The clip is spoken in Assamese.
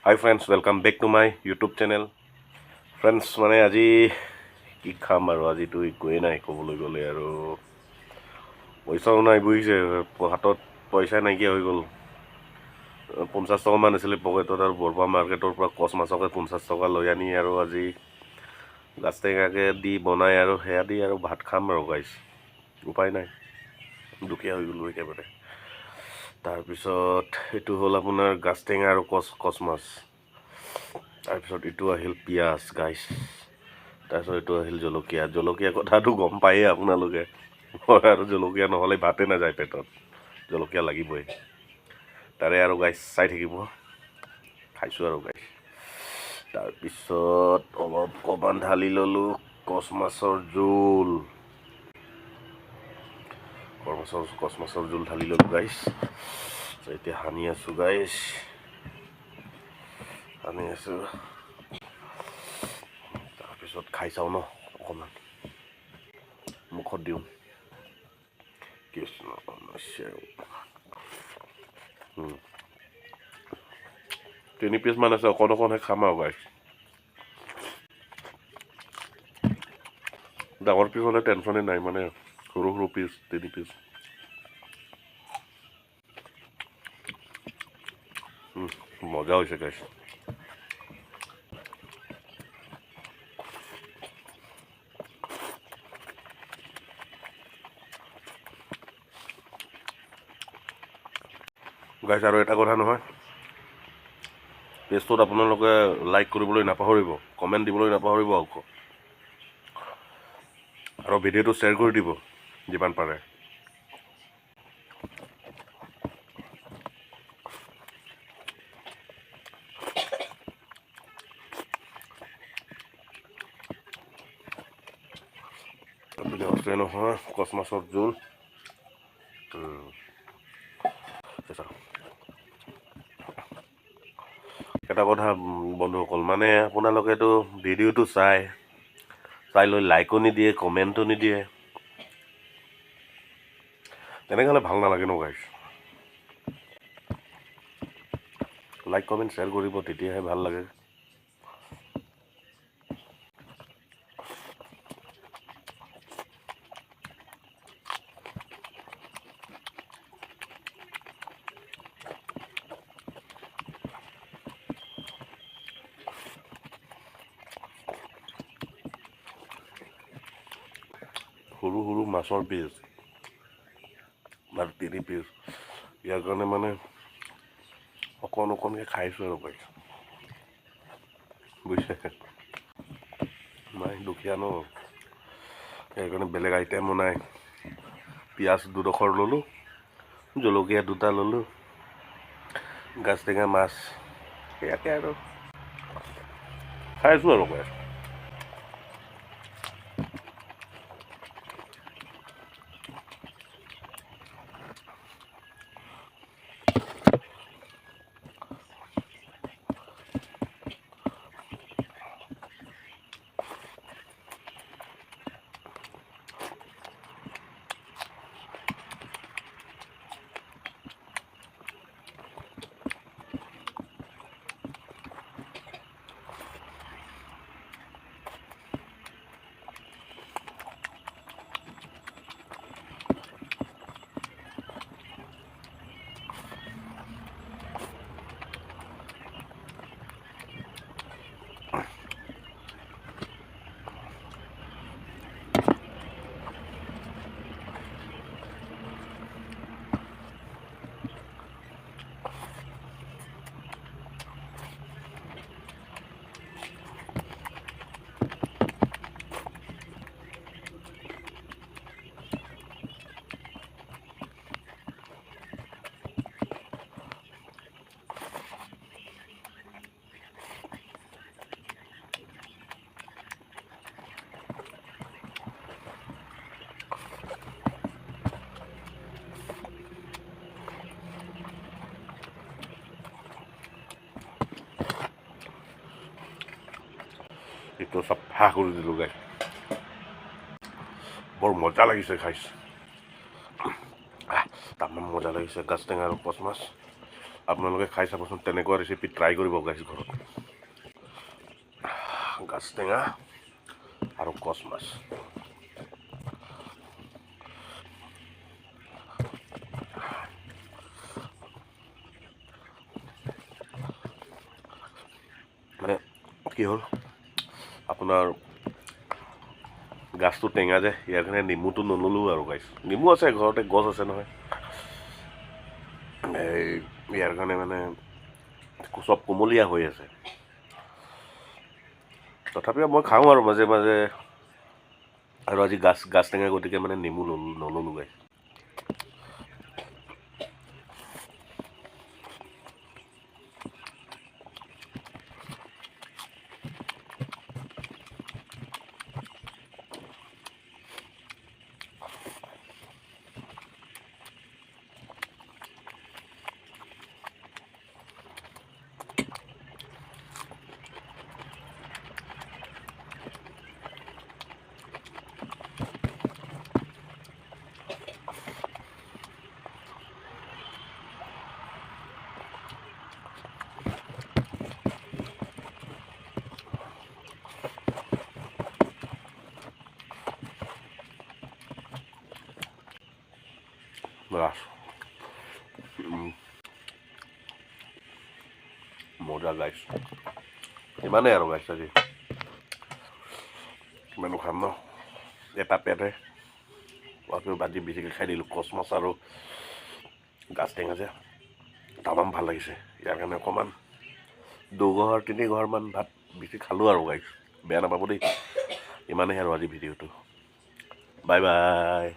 Hi friends, welcome back to my YouTube channel. Friends, মানে আজি কি খাম আৰু আজিতো একোৱেই নাই ক'বলৈ গ'লে আৰু পইচাও নাই বুজিছে হাতত পইচা নাইকিয়া হৈ গ'ল 50 টকামান আছিলে পকেটত আৰু বৰপা মাৰ্কেটৰ পৰা কচ মাছকে 50 টকা লৈ আনি আৰু আজি গাছ টেঙাকে দি বনাই আৰু সেয়া দি আৰু ভাত খাম আৰু গাইছ উপায় নাই দুখীয়া হৈ গ'লো একেবাৰে তাৰপিছত এইটো হ'ল আপোনাৰ গাছ টেঙা আৰু কচ মাছ তাৰপিছত এইটো আহিল পিঁয়াজ গাইছ তাৰপিছত এইটো আহিল জলকীয়া কথাটো গম পায়েই আপোনালোকে মই আৰু জলকীয়া নহ'লে ভাতে নাযায় পেটত জলকীয়া লাগিবই তাৰে আৰু গাইছ চাই থাকিব খাইছোঁ আৰু গাইছ তাৰপিছত অলপ অকণমান ঢালি ল'লোঁ কচ মাছৰ জোল কচ মাছৰ জোল ঢালি ল'লোঁ গাইছ এতিয়া সানি আছোঁ গাইছ সানি আছোঁ তাৰপিছত খাই চাওঁ ন অকণমান মুখত দিওঁ কৃষ্ণ তিনি পিচমান আছে অকণহে খাম আৰু গাইছ ডাঙৰ পিচ হ'লে টেনশ্যনেই নাই মানে সৰু সৰু পিচ 3 পিচ মজা হৈছে গাইছ গাইছ আৰু এটা কথা নহয় পেজটোত আপোনালোকে লাইক কৰিবলৈ নাপাহৰিব কমেণ্ট দিবলৈ নাপাহৰিব আকৌ আৰু ভিডিঅ'টো শ্বেয়াৰ কৰি দিব যিমান পাৰে আপুনি আছে নহয় কচ মাছৰ জোল এটা কথা বন্ধুসকল মানে আপোনালোকেতো ভিডিঅ'টো চাই লৈ লাইকো নিদিয়ে কমেণ্টো নিদিয়ে তেনেকৈ হ'লে ভাল নালাগে ন গাইছ লাইক কমেণ্ট শ্বেয়াৰ কৰিব তেতিয়াহে ভাল লাগে সৰু সৰু মাছৰ পিচ আৰু 3 পিচ ইয়াৰ কাৰণে মানে অকণকৈ খাইছোঁ আৰু গাইছ বুজিছে নাই দুখীয়া ন সেইকাৰণে বেলেগ আইটেমো নাই পিঁয়াজ 2ডোখৰ ল'লোঁ জলকীয়া 2টা ল'লোঁ গাছ টেঙা মাছ সেয়াকে আৰু খাইছোঁ আৰু গাইছ এইটো চাফা কৰি দিলোঁ গাইছ বৰ মজা লাগিছে খাইছ তামাম মজা লাগিছে গাছ টেঙা আৰু কচ মাছ আপোনালোকে খাই চাবচোন, তেনেকুৱা ৰেচিপি ট্ৰাই কৰিব গাইছ ঘৰত। গাজ টেঙা আৰু কচ মাছ। মানে কি হ'ল আপোনাৰ গাছটো টেঙা যে, ইয়াৰ কাৰণে নেমুটো নল'লোঁ আৰু গাইছ। নেমু আছে ঘৰতে, গছ আছে নহয়। এই ইয়াৰ কাৰণে মানে চব কুমলীয়া হৈ আছে। তথাপিও মই খাওঁ আৰু মাজে মাজে, আৰু আজি গাছ টেঙা গতিকে মানে নেমু নল'লোঁ গাইছ। গাছ মজা গাইছ। ইমানেই আৰু গাইছ আজি, কিমানো খাম ন, এটা পেটহে। ভাজি বেছিকৈ খাই দিলোঁ, কচ মাছ আৰু গাজ টেঙা যে তামাম ভাল লাগিছে। ইয়াৰ কাৰণে অকণমান 2-3 ঘৰমান ভাত বেছি খালোঁ আৰু গাইছ। বেয়া নাপাব দেই। ইমানেই আৰু আজি ভিডিঅ'টো। Bye bye.